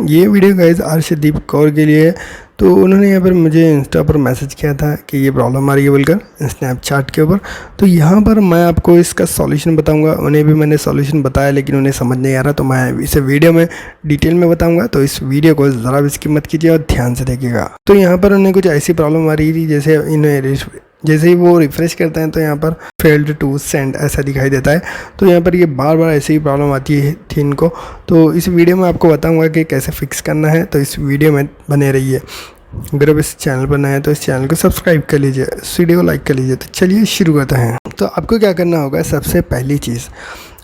ये video guys Arshdeep Kaur के लिए है। तो उन्होंने यहाँ पर मुझे इंस्टा पर मैसेज किया था कि ये प्रॉब्लम आ रही है बोलकर स्नैपचैट के ऊपर। तो यहाँ पर मैं आपको इसका सॉल्यूशन बताऊंगा। उन्हें भी मैंने सॉल्यूशन बताया लेकिन उन्हें समझ नहीं आ रहा, तो मैं इसे वीडियो में डिटेल में बताऊंगा। तो इस वीडियो को ज़रा भी स्किप मत कीजिए और ध्यान से देखिएगा। तो यहाँ पर उन्हें कुछ ऐसी प्रॉब्लम आ रही थी, जैसे ही वो रिफ़्रेश करते हैं तो यहाँ पर फेल्ड टू सेंड ऐसा दिखाई देता है। तो यहाँ पर ये बार बार ऐसी ही प्रॉब्लम आती है थी इनको। तो इस वीडियो में आपको बताऊंगा कि कैसे फिक्स करना है। तो इस वीडियो में बने रहिए। अगर आप इस चैनल पर नए हैं तो इस चैनल को सब्सक्राइब कर लीजिए, इस वीडियो को लाइक कर लीजिए। तो चलिए शुरू करते हैं। तो आपको क्या करना होगा, सबसे पहली चीज़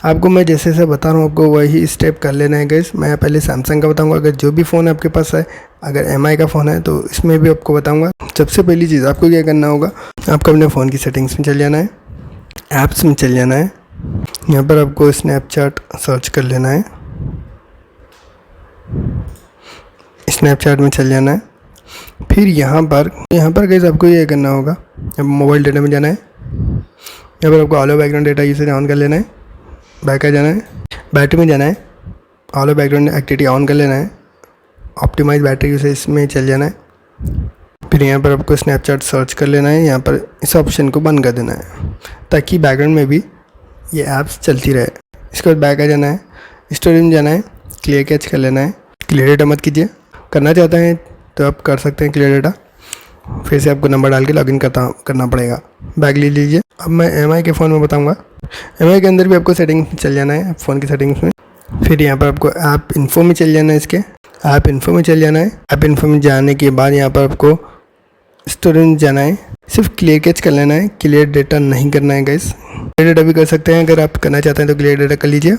आपको मैं जैसे जैसे बता रहा हूँ आपको वही स्टेप कर लेना है गाइस। मैं पहले सैमसंग का बताऊंगा, अगर जो भी फ़ोन आपके पास है, अगर एमआई का फ़ोन है तो इसमें भी आपको बताऊंगा। सबसे पहली चीज़ आपको क्या करना होगा, आपको अपने फ़ोन की सेटिंग्स में चल जाना है, ऐप्स में चल जाना है। यहाँ पर आपको स्नैपचैट सर्च कर लेना है, स्नैपचैट में चल जाना है। फिर यहाँ पर गाइस आपको ये करना होगा, अब मोबाइल डेटा में जाना है। यहाँ पर आपको alloy background data usage on कर लेना है, बैक आ जाना है, बैटरी में जाना है, ऑलो बैकग्राउंड एक्टिविटी ऑन कर लेना है, ऑप्टिमाइज बैटरी यूसेज में चल जाना है। फिर यहाँ पर आपको स्नैपचैट सर्च कर लेना है, यहाँ पर इस ऑप्शन को बंद कर देना है ताकि बैकग्राउंड में भी ये ऐप्स चलती रहे। इसके बाद बैक आ जाना है, स्टोरेज में जाना है, क्लियर कैच कर लेना है। क्लियर डेटा मत कीजिए, करना चाहते हैं तो आप कर सकते हैं क्लियर डेटा। फिर से आपको नंबर डाल के लॉगिन करना पड़ेगा। बैक ले लीजिए। अब मैं एमआई के फ़ोन में बताऊंगा। एमआई के अंदर भी आपको सेटिंग्स में चल जाना है, फ़ोन की सेटिंग्स में। फिर यहाँ पर आपको ऐप इन्फो में चल जाना है, इसके ऐप इन्फो में चल जाना है। ऐप इन्फो में जाने के बाद यहाँ पर आपको स्टोरेज में जाना है, सिर्फ क्लियर कैच कर लेना है, क्लियर डेटा नहीं करना है गाइस। क्लियर डेटा भी कर सकते हैं, अगर आप करना चाहते हैं तो क्लियर डेटा कर लीजिए,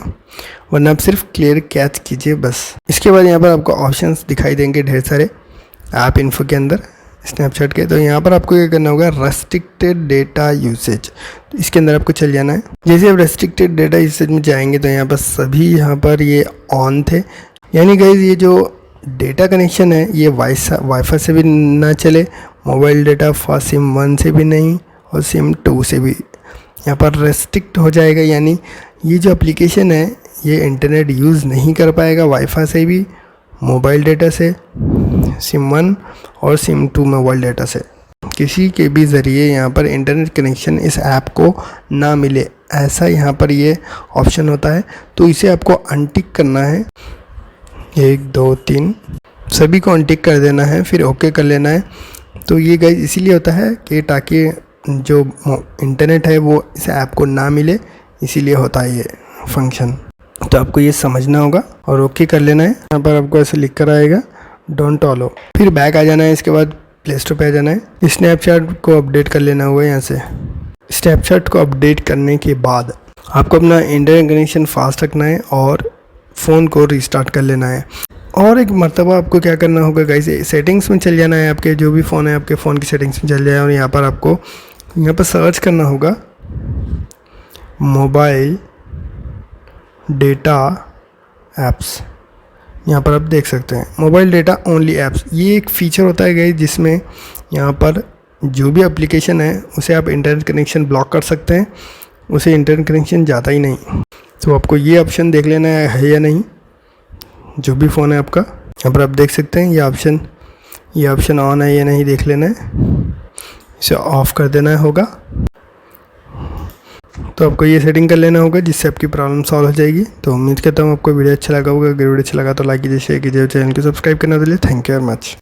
वरना आप सिर्फ क्लियर कैच कीजिए बस। इसके बाद यहाँ पर आपको ऑप्शंस दिखाई देंगे ढेर सारे ऐप इन्फो के अंदर स्नैपचैट के। तो यहाँ पर आपको क्या करना होगा, रेस्ट्रिक्टेड डेटा यूसेज, तो इसके अंदर आपको चल जाना है। जैसे आप रेस्ट्रिक्टेड डेटा यूसेज में जाएंगे तो यहाँ पर सभी यहाँ पर ये ऑन थे, यानी गाइस ये जो डेटा कनेक्शन है ये वाईफाई से भी ना चले, मोबाइल डेटा फॉर सिम 1 से भी नहीं और सिम 2 से भी यहाँ पर रेस्ट्रिक्ट हो जाएगा। यानी ये जो एप्लीकेशन है ये इंटरनेट यूज़ नहीं कर पाएगा वाईफाई से भी, मोबाइल डेटा से, सिम 1 और सिम 2 मोबाइल डेटा से, किसी के भी ज़रिए यहाँ पर इंटरनेट कनेक्शन इस ऐप को ना मिले, ऐसा यहाँ पर ये ऑप्शन होता है। तो इसे आपको अनटिक करना है, 1 2 3 सभी को अनटिक कर देना है, फिर ओके कर लेना है। तो ये गाइस इसीलिए होता है कि ताकि जो इंटरनेट है वो इस ऐप को ना मिले, इसीलिए होता है ये फंक्शन। तो आपको ये समझना होगा और ओके कर लेना है। यहाँ पर आपको ऐसे लिख कर आएगा डोंट अलो, फिर बैक आ जाना है। इसके बाद प्ले स्टोर पे आ जाना है, स्नैपचैट को अपडेट कर लेना होगा। यहाँ से स्नैपचैट को अपडेट करने के बाद आपको अपना इंटरनेट कनेक्शन फास्ट रखना है और फ़ोन को रिस्टार्ट कर लेना है। और एक मरतबा आपको क्या करना होगा गाइस, सेटिंग्स में चल जाना है, आपके जो भी फ़ोन है आपके फ़ोन की सेटिंग्स में चल जाए और यहाँ पर आपको यहाँ पर सर्च करना होगा मोबाइल डेटा ऐप्स। यहाँ पर आप देख सकते हैं मोबाइल डेटा ओनली ऐप्स, ये एक फ़ीचर होता है गाइस जिसमें यहाँ पर जो भी एप्लीकेशन है उसे आप इंटरनेट कनेक्शन ब्लॉक कर सकते हैं, उसे इंटरनेट कनेक्शन जाता ही नहीं। तो आपको ये ऑप्शन देख लेना है या नहीं, जो भी फ़ोन है आपका। यहाँ पर आप देख सकते हैं ये ऑप्शन ऑन है या नहीं देख लेना है, इसे ऑफ़ कर देना होगा। तो आपको ये सेटिंग कर लेना होगा जिससे आपकी प्रॉब्लम सॉल्व हो जाएगी। तो उम्मीद करता हूँ आपको वीडियो अच्छा लगा होगा। अगर वीडियो अच्छा लगा तो लाइक कीजिए, शेयर कीजिए, चैनल को सब्सक्राइब करना के लिए थैंक यू वेरी मच।